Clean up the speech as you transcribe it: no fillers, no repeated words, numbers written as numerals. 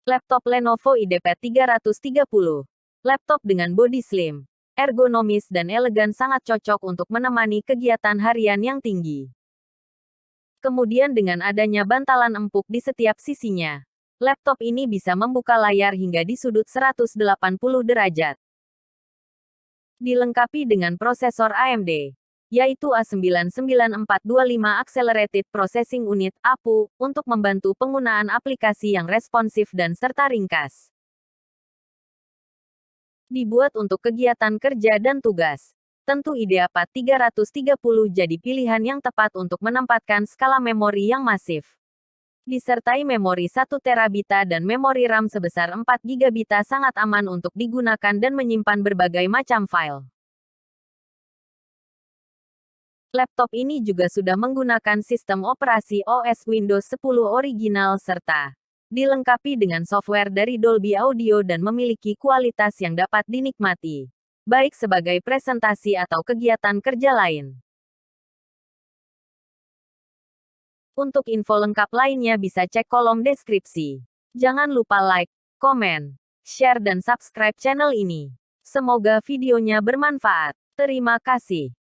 Laptop Lenovo IdeaPad 330. Laptop dengan bodi slim, ergonomis dan elegan sangat cocok untuk menemani kegiatan harian yang tinggi. Kemudian dengan adanya bantalan empuk di setiap sisinya, laptop ini bisa membuka layar hingga di sudut 180 derajat. Dilengkapi dengan prosesor AMD, yaitu A99425 Accelerated Processing Unit (APU), untuk membantu penggunaan aplikasi yang responsif dan serta ringkas. Dibuat untuk kegiatan kerja dan tugas, tentu IdeaPad 330 jadi pilihan yang tepat untuk menempatkan skala memori yang masif. Disertai memori 1 terabita dan memori RAM sebesar 4 gigabita sangat aman untuk digunakan dan menyimpan berbagai macam file. Laptop ini juga sudah menggunakan sistem operasi OS Windows 10 original serta dilengkapi dengan software dari Dolby Audio dan memiliki kualitas yang dapat dinikmati, baik sebagai presentasi atau kegiatan kerja lain. Untuk info lengkap lainnya bisa cek kolom deskripsi. Jangan lupa like, komen, share dan subscribe channel ini. Semoga videonya bermanfaat. Terima kasih.